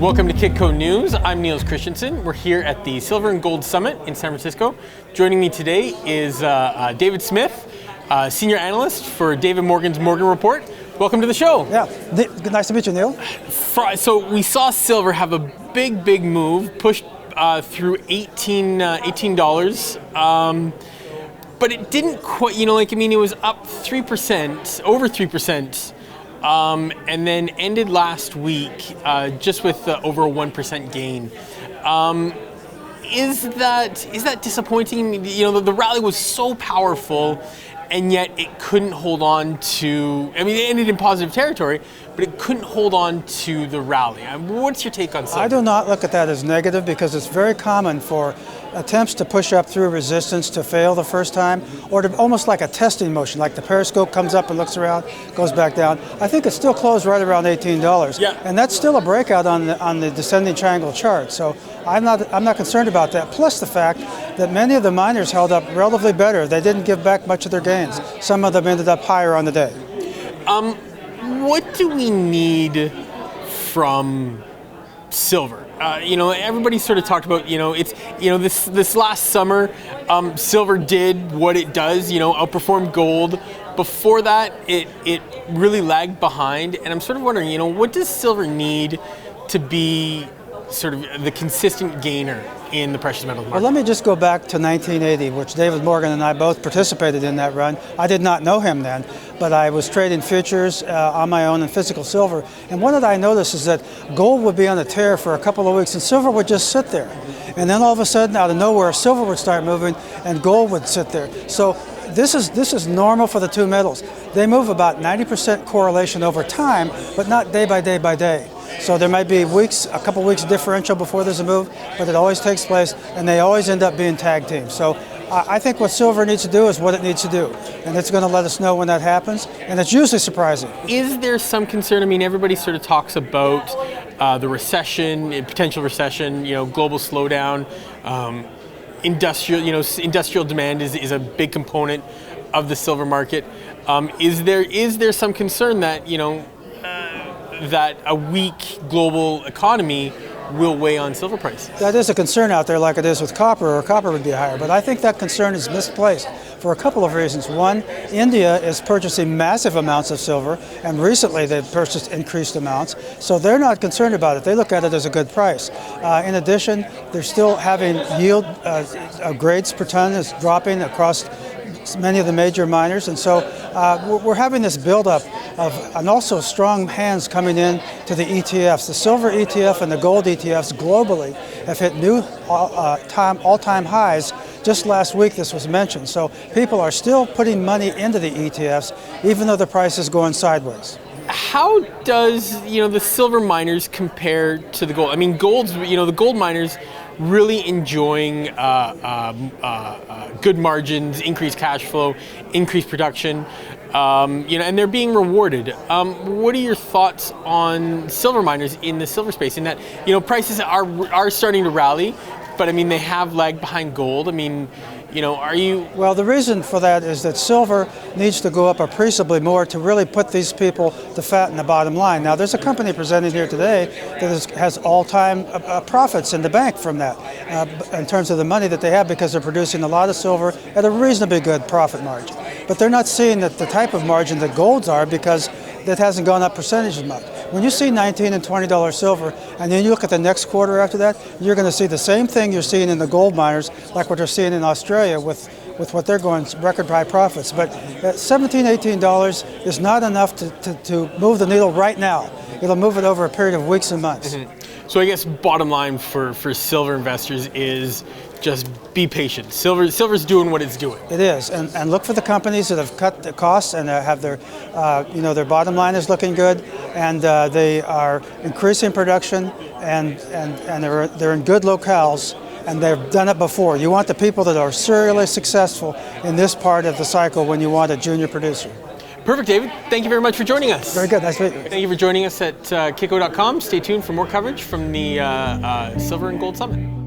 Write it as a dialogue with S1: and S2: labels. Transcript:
S1: Welcome to Kitco News. I'm Niels Christensen. We're here at the Silver and Gold Summit in San Francisco. Joining me today is David Smith, senior analyst for David Morgan's Morgan Report. Welcome to the show.
S2: Yeah, nice to meet you, Neil.
S1: So we saw silver have a big move, pushed through $18. But it didn't quite, it was up 3%, over 3%. And then ended last week just with over a 1% gain. Is that disappointing? The rally was so powerful, and yet it couldn't hold on to. It ended in positive territory, but it couldn't hold on to the rally. What's your take on silver?
S2: I do not look at that as negative because it's very common for attempts to push up through resistance to fail the first time, or to almost like a testing motion, like the periscope comes up and looks around, goes back down. I think it still closed right around $18.
S1: Yeah.
S2: And that's still a breakout on the descending triangle chart. So I'm not concerned about that. Plus the fact that many of the miners held up relatively better. They didn't give back much of their gains. Some of them ended up higher on the day.
S1: What do we need from silver? Everybody sort of talked about, this last summer, silver did what it does, outperformed gold. Before that, it really lagged behind. And I'm sort of wondering, what does silver need to be sort of the consistent gainer in the precious metals market?
S2: Well, let me just go back to 1980, which David Morgan and I both participated in that run. I did not know him then, but I was trading futures on my own in physical silver. And one that I noticed is that gold would be on a tear for a couple of weeks and silver would just sit there. And then all of a sudden, out of nowhere, silver would start moving and gold would sit there. So this is normal for the two metals. They move about 90% correlation over time, but not day by day by day. So there might be a couple weeks differential before there's a move, but it always takes place, and they always end up being tag teams. So I think what silver needs to do is what it needs to do, and it's going to let us know when that happens, and it's usually surprising.
S1: Is there some concern? Everybody sort of talks about the recession, potential recession, global slowdown. Industrial demand is a big component of the silver market. Is there some concern that that a weak global economy will weigh on silver prices?
S2: That is a concern out there, like it is with copper, or copper would be higher. But I think that concern is misplaced for a couple of reasons. One, India is purchasing massive amounts of silver, and recently they've purchased increased amounts, so they're not concerned about it. They look at it as a good price. In addition, they're still having yield grades per ton is dropping across many of the major miners, and so we're having this buildup and also strong hands coming in to the ETFs. The silver ETF and the gold ETFs globally have hit new all-time highs. Just last week this was mentioned. So people are still putting money into the ETFs even though the price is going sideways.
S1: How does the silver miners compare to the gold? Gold's the gold miners really enjoying good margins, increased cash flow, increased production, and they're being rewarded. What are your thoughts on silver miners in the silver space? In that prices are starting to rally, but they have lagged behind gold. Are you? Well,
S2: the reason for that is that silver needs to go up appreciably more to really put these people to fatten the bottom line. Now, there's a company presenting here today that has all-time profits in the bank from that in terms of the money that they have because they're producing a lot of silver at a reasonably good profit margin. But they're not seeing that the type of margin that golds are because that hasn't gone up percentage much. When you see $19 and $20 silver, and then you look at the next quarter after that, you're going to see the same thing you're seeing in the gold miners, like what they're seeing in Australia with what they're going record high profits. But $17, $18 is not enough to move the needle right now. It'll move it over a period of weeks and months.
S1: Mm-hmm. So I guess bottom line for silver investors is just be patient. Silver's doing what it's doing.
S2: It is, and look for the companies that have cut the costs and have their bottom line is looking good, and they are increasing production, and they're in good locales, and they've done it before. You want the people that are serially successful in this part of the cycle when you want a junior producer.
S1: Perfect, David. Thank you very much for joining us.
S2: Very good. Nice to meet you.
S1: Thank you for joining us at Kitco.com. Stay tuned for more coverage from the Silver and Gold Summit.